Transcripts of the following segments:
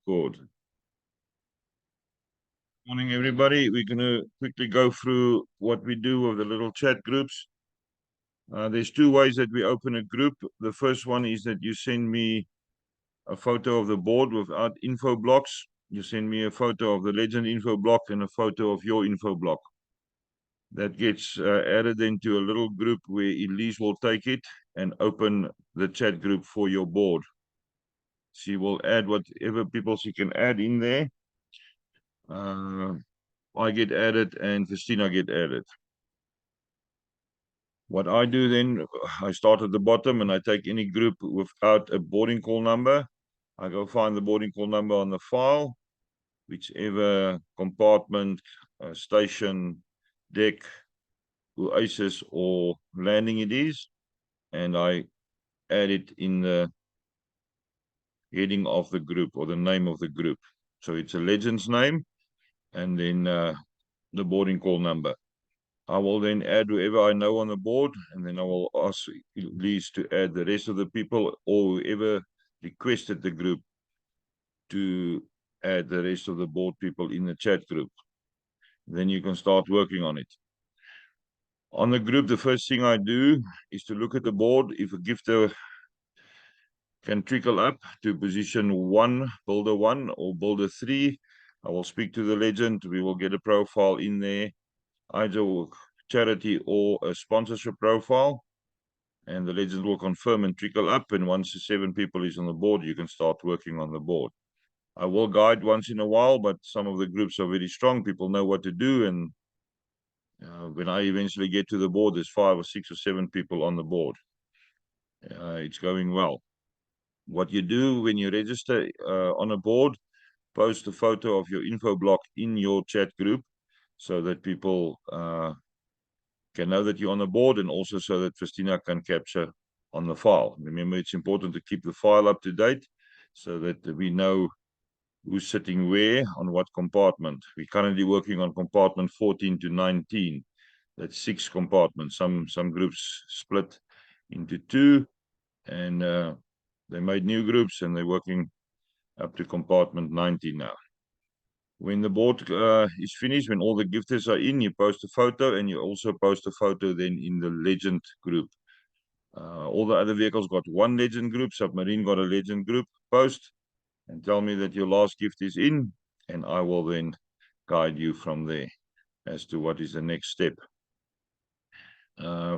Good. Morning, everybody. We're going to quickly go through what we do with the little chat groups. There's two ways that we open a group. The first one is that you send me a photo of the board without info blocks. You send me a photo of the legend info block and a photo of your info block. That gets added into a little group where Elise will take it and open the chat group for your board. She will add whatever people she can add in there. I get added and Christina get added. What I do then, I start at the bottom and I take any group without a boarding call number. I go find the boarding call number on the file, whichever compartment, station, deck, oasis or landing it is, and I add it in the heading of the group or the name of the group. So it's a legend's name and then the boarding call number. I will then add whoever I know on the board, and then I will ask Elise to add the rest of the people or whoever requested the group to add the rest of the board people in the chat group. Then you can start working on it. On the group, the first thing I do is to look at the board. If a gifter can trickle up to position 1, builder 1 or builder 3, I will speak to the legend. We will get a profile in there, either charity or a sponsorship profile, and the legend will confirm and trickle up, and once the 7 people is on the board, you can start working on the board. I will guide once in a while, but some of the groups are very strong. People know what to do, and when I eventually get to the board, there's 5 or 6 or 7 people on the board. It's going well. What you do when you register on a board, post a photo of your info block in your chat group so that people can know that you're on the board, and also so that Christina can capture on the file. Remember, it's important to keep the file up to date so that we know who's sitting where on what compartment. We're currently working on compartment 14 to 19. That's 6 compartments. Some groups split into 2, and they made new groups, and they're working up to compartment 19 now. When the board is finished, when all the gifters are in, you post a photo, and you also post a photo then in the legend group. All the other vehicles got one legend group. Submarine got a legend group. Post and tell me that your last gift is in, and I will then guide you from there as to what is the next step.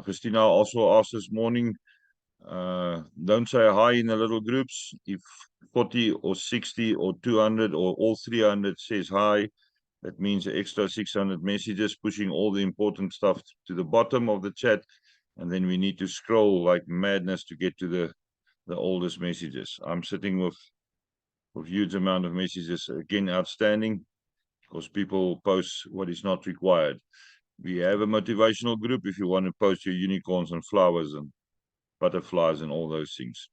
Christina also asked this morning, don't say hi in the little groups. If 40 or 60 or 200 or all 300 says hi, that means an extra 600 messages, pushing all the important stuff to the bottom of the chat, and then we need to scroll like madness to get to the oldest messages. I'm sitting with huge amount of messages, again, outstanding, because people post what is not required. We have a motivational group if you want to post your unicorns and flowers and butterflies and all those things.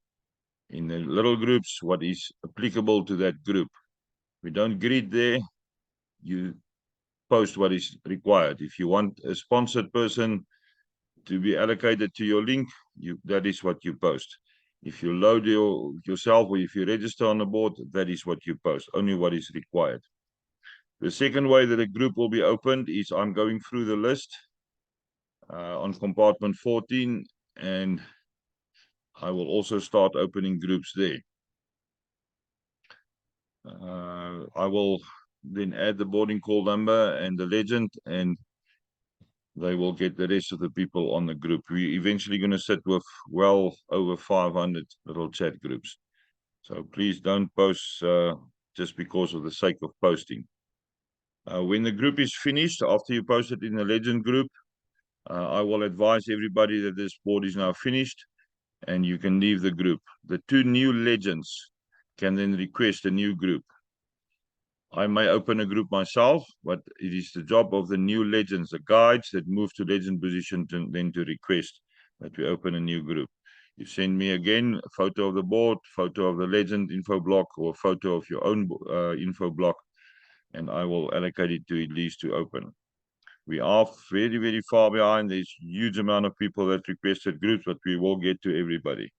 In the little groups, what is applicable to that group. We don't greet there. You post what is required. If you want a sponsored person to be allocated to your link, that is what you post. If you load yourself or if you register on the board, that is what you post, only what is required. The second way that a group will be opened is I'm going through the list on compartment 14, and I will also start opening groups there. I will then add the boarding call number and the legend, and they will get the rest of the people on the group. We're eventually going to sit with well over 500 little chat groups. So please don't post just because of the sake of posting. When the group is finished, after you post it in the legend group, I will advise everybody that this board is now finished and you can leave the group. The 2 new legends can then request a new group. I may open a group myself, but it is the job of the new legends, the guides that move to legend position, then to request that we open a new group. You send me again a photo of the board, photo of the legend info block, or a photo of your own info block, and I will allocate it to Elise to open. We are very, very far behind. There's a huge amount of people that requested groups, but we will get to everybody.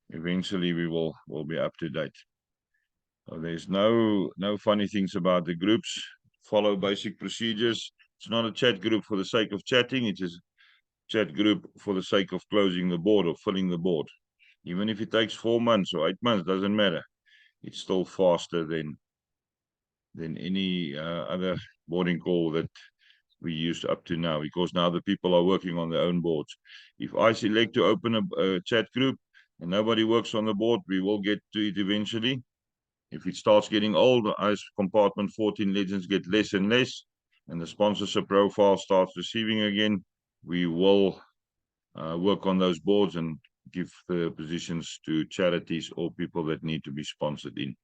Eventually, we will be up to date. So there's no funny things about the groups. Follow basic procedures. It's not a chat group for the sake of chatting. It is a chat group for the sake of closing the board or filling the board. Even if it takes 4 months or 8 months, doesn't matter. It's still faster than any other boarding call that we used up to now, because now the people are working on their own boards. If I select to open a chat group and nobody works on the board, we will get to it eventually. If it starts getting old, as compartment 14 legends get less and less, and the sponsorship profile starts receiving again, we will work on those boards and give the positions to charities or people that need to be sponsored in.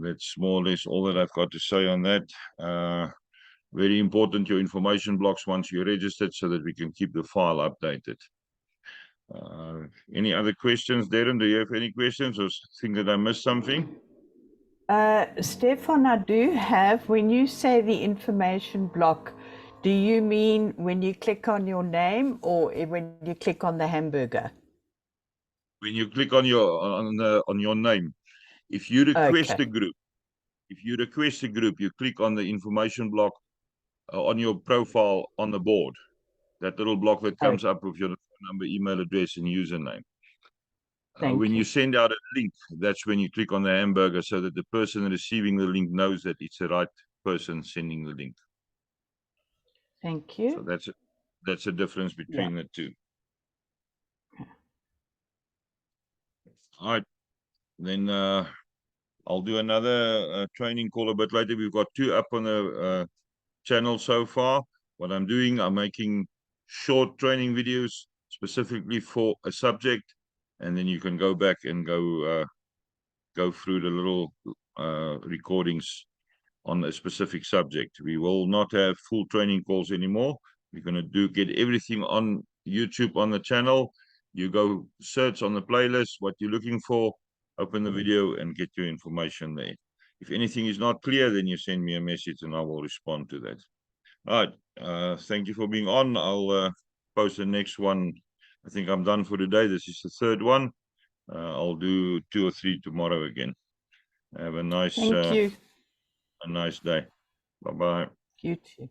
That's more or less all that I've got to say on that. Very important, your information blocks once you're registered so that we can keep the file updated. Any other questions, Darren? Do you have any questions or think that I missed something? Stefan, I do have, when you say the information block, do you mean when you click on your name or when you click on the hamburger? When you click on your name, if you request Okay. a group, you click on the information block on your profile on the board, that little block that comes up with your number, email address, and username. When you send out a link, that's when you click on the hamburger so that the person receiving the link knows that it's the right person sending the link. Thank you. So that's a difference between the two. All right. Then I'll do another training call a bit later. We've got 2 up on the channel so far. What I'm doing, I'm making short training videos specifically for a subject, and then you can go back and go through the little recordings on a specific subject. We will not have full training calls anymore. We're going to get everything on YouTube on the channel. You go search on the playlist what you're looking for, open the video and get your information there. If anything is not clear, then you send me a message and I will respond to that. All right. Thank you for being on. I'll post the next one. I think I'm done for today. This is the 3rd one. I'll do 2 or 3 tomorrow again. Have a nice Thank you. a nice day. Bye-bye. You too.